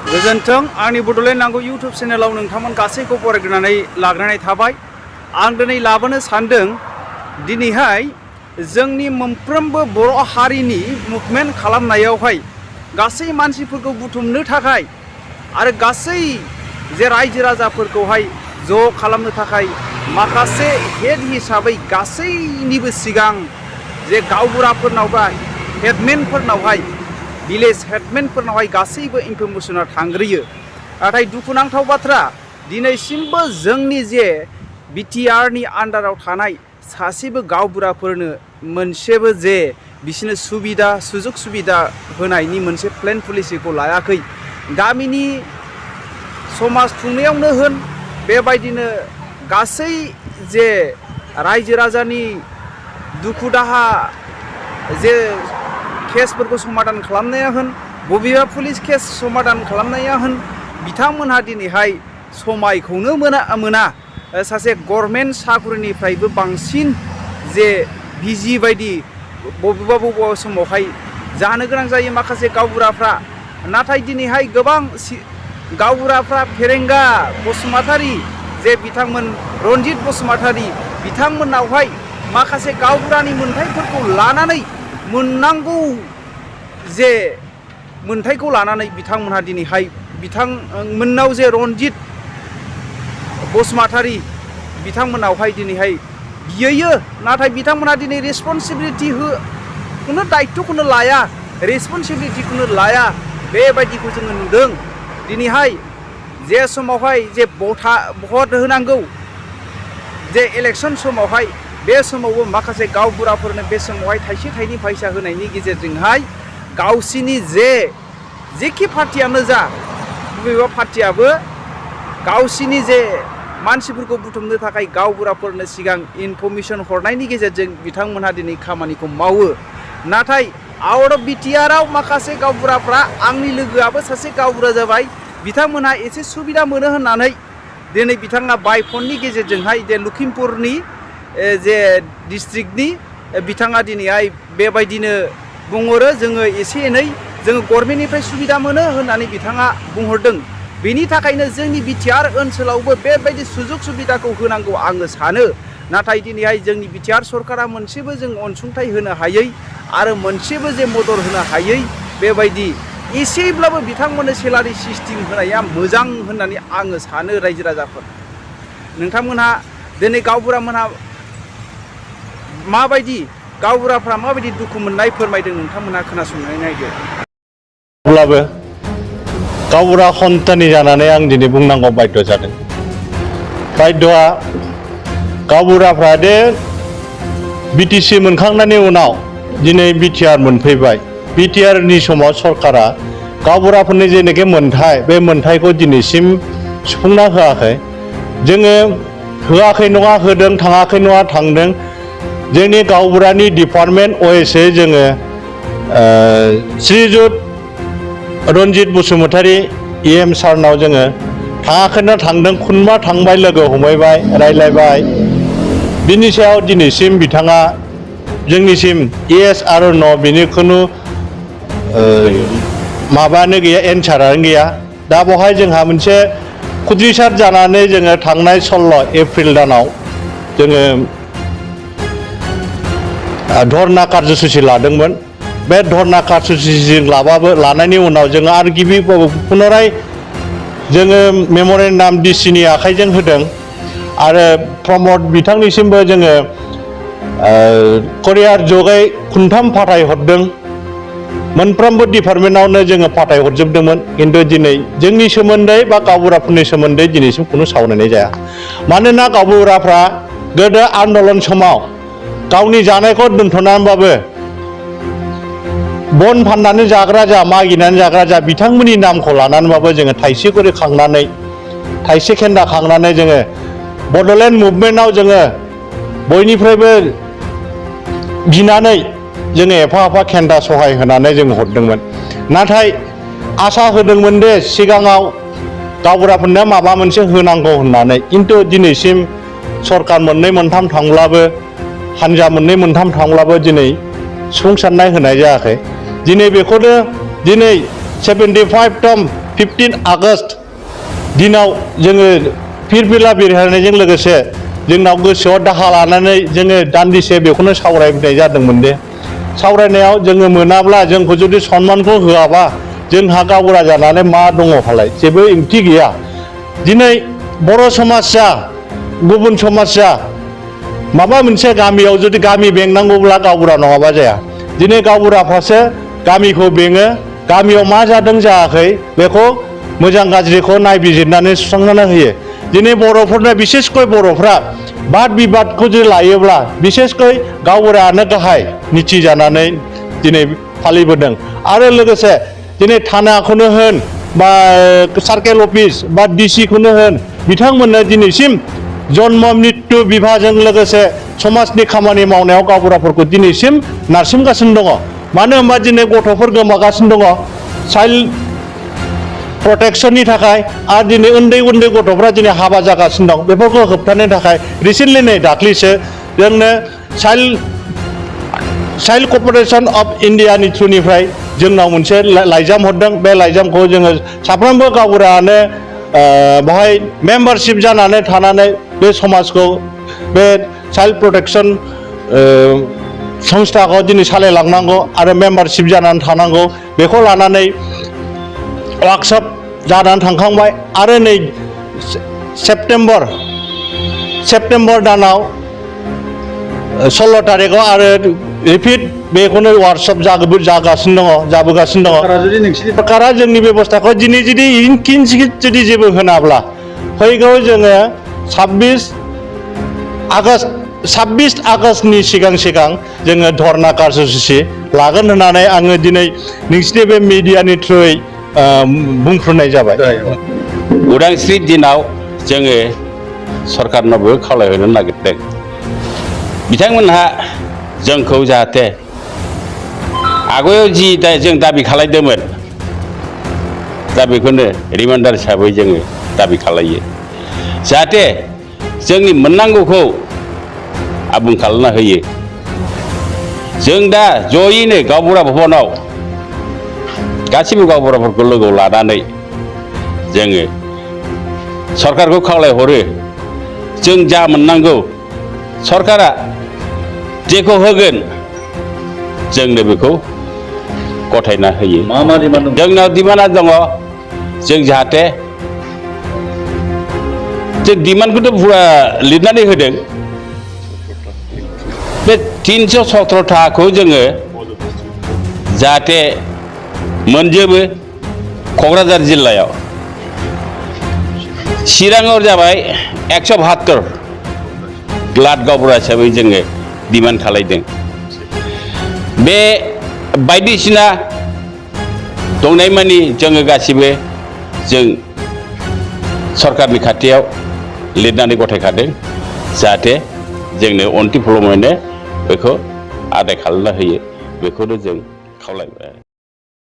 गोजोन्थों आंनि बड'लेण्ड नांगौ इउटुब चेनेलाव नोंथांमोन गासैखौ बरायग्रोनानै लाग्रोनाय थाबाय। आं दिनै लाबोनो सानदों दिनैहाय जोंनि मोनफ्रोमबो बर' हारिनि मुभमेन्ट खालामनायावहाय गासै मानसिफोरखौ बुथुमनो थाखाय आरो गासै जे रायजो राजाफोरखौहाय ज' खालामनो थाखाय माखासे हेड हिसाबै गासैनिबो सिगां जे गावबुराफोरनावबा हेडमेनफोरनावहाय विलेज हेडमेनफोरनावहाय गासैबो इनफरमेशना थांग्रोयो। नाथाय दुखुनांथाव बाथ्रा दिनैसिमबो जोंनि जे BTR नि आन्डाराव थानाय सासेबो गावबुराफोरनो मोनसेबो जे बिसोरनो सुबिदा सुजुग सुबिदा होनायनि मोनसे प्लेन पलिसिखौ लायाखै। गामिनि समाज खुंनायावनो होन बेबायदिनो गासै जे रायजो राजानि दुखु दाहा जे केसफोरखौ समाधान खालामनाया होन बबेबा पुलिस केस समाधान खालामनाया होन बिथांमोनहा दिनैहाय समायखौनो मोना सासे गभर्नमेन्ट साख्रिनिफ्रायबो बांसिन जे बिजि बायदि बबेबा समावहाय जानो गोनां जायो माखासे गावबुराफ्रा। नाथाय दिनैहाय गोबां गावबुराफ्रा फेरेंगा बसुमतारी जे बिथांमोन रनजित बसुमतारी बिथांमोननावहाय माखासे गावबुरानि मोन्थाइफोरखौ लानानै मोननांगौ जे मोन्थाइखौ लानानै बिथांमोनहा दिनैहाय बिथांमोननाव जे रनजित बसुमतारी बिथांमोनावहाय दिनैहाय बियो। नाथाय बिथांमोनहा दिनै रेसपन्सिबिलिटिखौनो दायित्वखौनो लाया, रेसपन्सिबिलिटिखौनो लाया बेबायदिखौ जोङो नुदों। दिनैहाय जे समावहाय जे भट होनांगौ जे इलेक्सन समावहाय बे समावबो माखासे गावबुराफोरनो बे समावहाय थाइसे थाइनै फैसा होनायनि गेजेरजोंहाय गावसिनि जेखि पार्टियानो जा बबेबा पार्टियाबो गावसिनि जे मानसिफोरखौ बुथुमनो थाखाय गावबुराफोरनो सिगां इनफरमेशन हरनायनि गेजेरजों बिथांमोनहा दिनै खामानिखौ मावो। नाथाय आउट अफ BTR आव माखासे गावबुराफ्रा आंनि लोगोआबो सासे गावबुरा जाबाय बिथांमोनहा एसे सुबिदा मोनो होननानै दिनै बिथाङा बाय फननि गेजेरजोंहाय जे लखिमपुरनि जे डिस्ट्रिक्टनि बिथाङा दिनैहाय बेबायदिनो बुंहरो जोङो एसे एनै जोङो गभर्नमेन्टनिफ्राय सुबिदा मोनो होननानै बिथाङा बुंहरदों। बेनि थाखायनो जोंनि BTR ओनसोलावबो बेबायदि सुजुग सुबिदाखौ होनांगौ आङो सानो। नाथाय दिनैहाय जोंनि BTR सरकारा मोनसेबो जों अनसुंथाइ होनो हायै आरो मोनसेबो जे मदद होनो हायै बेबायदि एसेब्लाबो बिथांमोननो सेलारि सिस्टेम होनाया मोजां होननानै आङो सानो। रायजो राजाफोर नोंथांमोनहा दिनै गावबुरामोनहा माबायदि गावबुराफ्रा माबायदि दुखु मोननाय फोरमायदों नोंथांमोनहा खोनासंनानै नायदो। अब्लाबो गावबुरा सन्तानि जानानै आं दिनै बुंनांगौ बाध्य जादों। बाध्यआ गावबुराफ्रा दे BTC मोनखांनायनि उनाव दिनै BTR मोनफैबाय। BTR नि समाव सरकारा गावबुराफोरनि जेनोखि मोन्थाय बे मोन्थायखौ दिनैसिम सुफुंना होआखै। जोङो होआखै नङा होदों, थाङाखै नङा थांदों। जोंनि गावबुरानि डिपार्टमेन्ट अएसए जोङो श्रीजुत रनजित बसुमतारी EM सारनाव जोङो थाङाखैना थांदों, खुनबा थांबाय, लोगो हमहैबाय, रायलायबाय। बिनि सायाव दिनैसिम बिथाङा जोंनिसिम येस आरो नो बिनि खुनु माबानो गैया, एन्सारानो गैया। दा बेवहाय जोंहा मोनसे खुद्रिसार जानानै जोङो थांनाय 16 एप्रिल दानाव जोङो धरना कार्यसुचि लादोंमोन। बे धरना कार्यसुचि लानायनि उनाव जोङो आरो गिबि पुनराय जोङो मेमरेन्डाम DC नि आखाइजों होदों आरो प्रमद बिथांनिसिमबो जोङो करियार जगै खुनथाम फाथायहरदों। मोनफ्रोमबो डिपार्टमेन्टआवनो जोङो फाथायहरजोबदोंमोन। खिन्थु दिनै जोंनि सोमोन्दै बा गावबुराफोरनि सोमोन्दै दिनैसिम खुनु सावरायनाय जाया। मानोना गावबुराफ्रा गोदो आन्दलन समाव गावनि जानायखौ दोनथ'नानैबाबो बन फाननानै जाग्रा जा, मागिनानै जाग्रा जा, बिथांमोननि नामखौ लानानैबाबो जोङो थाइसे करि खांनानै, थाइसे खेन्दा खांनानै जोङो बड'लेण्ड मुभमेन्टआव जोङो बयनिफ्रायबो बिनानै जोङो एफा खेन्दा सहाय होनानै जों हरदोंमोन। नाथाय आसा होदोंमोन दे सिगाङाव गावबुराफोरनो माबा मोनसे होनांगौ होननानै। खिन्थु दिनैसिम सरकार मोननै मोनथाम थांब्लाबो, हानजा मोननै मोनथाम थांब्लाबो दिनै सुफुंसारनाय होनाय जायाखै। दिनै बेखौनो दिनै 75 15 आगस्ट दिनाव जोङो फिरफिला बिरहोनायजों लोगोसे जोंनाव गोसोआव दाहा लानानै जोङो दान्दिसे बेखौनो सावरायनाय जादोंमोन दे सावरायनायाव जोङो मोनाब्ला जोंखौ जुदि सन्मानखौ होआबा जोंहा गावबुरा जानानै मा दङ फालाय जेबो ओंथि गैया दिनै बर' समाज जा गुबुन समाज जा माबा मोनसे गामियाव जुदि गामि बेंनांगौब्ला गावबुरा नङाबा जाया दिनै गावबुराफ्रासो गामिखौ बेङो गामियाव मा जादों जायाखै बेखौ मोजां गाज्रिखौ नायबिजिरनानै सुस्रांनानै होयो दिनै बर'फोरनो बिसेसकै बर'फ्रा बाद बिबादखौ जुदि लायोब्ला बिसेसकै गावबुरायानो गाहाय निथि जानानै दिनै फालिबोदों आरो लोगोसे दिनै थानाखौनो होन बा सार्केल अफिस बा डिसिखौनो होन बिथांमोननो दिनैसिम जन्म मृत्यु बिभाजों लोगोसे समाजनि खामानि मावनायाव गावबुराफोरखौ दिनैसिम नारसिमगासिनो दङ मानो होनबा दिनै गथ'फोर गोमागासिनो दङ चाइल्ड प्रटेक्शननि थाखाय आरो दिनै उन्दै उन्दै गथ'फ्रा दिनै हाबा जागासिनो दं बेफोरखौ होबथानो थाखाय रिसेन्टलि नै दाख्लैसो जोंनो चाइल्ड कर्प'रेसन अफ इन्डियानि थ्रुनिफ्राय जोंनाव मोनसे लाइजाम हरदों बे लाइजामखौ जोङो साफ्रोमबो गावबुरायानो बेवहाय मेम्बारशिप जानानै थानानै बे समाजखौ बे चाइल्ड प्रटेक्शन संस्थाखौ दिनै सालायलांनांगौ आरो मेम्बारशिप जानानै थानांगौ बेखौ लानानै वार्कशप जानानै थांखांबाय आरो नै सेप्टेम्बर दानाव 16 तारिखआव आरो रिपिट बेखौनो वार्कशप जाबोगासिनो दङ सरकारा जोंनि बेबस्थाखौ दिनै जुदि इनकिन्सित जुदि जेबो होनाब्ला फैगौ जोङो 26 आगस्टनि सिगां जोङो धर्ना कार्ज'सुचि लागोन होननानै आङो दिनै नोंसिनि बे मिडियानि थ्रुयै बुंफ्रुनाय जाबाय उदांस्रि दिनाव जोङो सरकारनावबो खावलायहरनो नागिरदों बिथांमोनहा जोंखौ जाहाथे आगोलाव जि जों दाबि खालायदोंमोन दा बेखौनो रिमाइन्डार हिसाबै जोङो दाबि खालायो जाहाथे जोंनि मोननांगौखौ आबुं खालामना होयो जों दा जयैनो गावबुरा भबनाव गासिबो गावबुराफोरखौ लोगोआव लानानै जोङो सरकारखौ खावलायहरो जों जा मोननांगौ सरकारा जेखौ होगोन जोंनो बेखौ गथायना होयो जोंनाव डिमान्डआ दङ जों जाहाथे जों डिमान्डखौथ' बुरा लिरनानै होदों बे 317 थाखाखौ जोङो जाहाथे मोनजोबो क'क्राझार जिल्लायाव चिराङाव जाबाय 172 ग्लाड गावबुरा हिसाबै जोङो डिमान्ड खालायदों बे बायदिसिना दंनाय मानि जोङो गासिबो जों सरकारनि खाथियाव लिरनानै गथायखादों जाहाथे जोंनो अनतिफलमैनो बेखौ आदाय खालामना होयो बेखौनो जों खावलायबाय।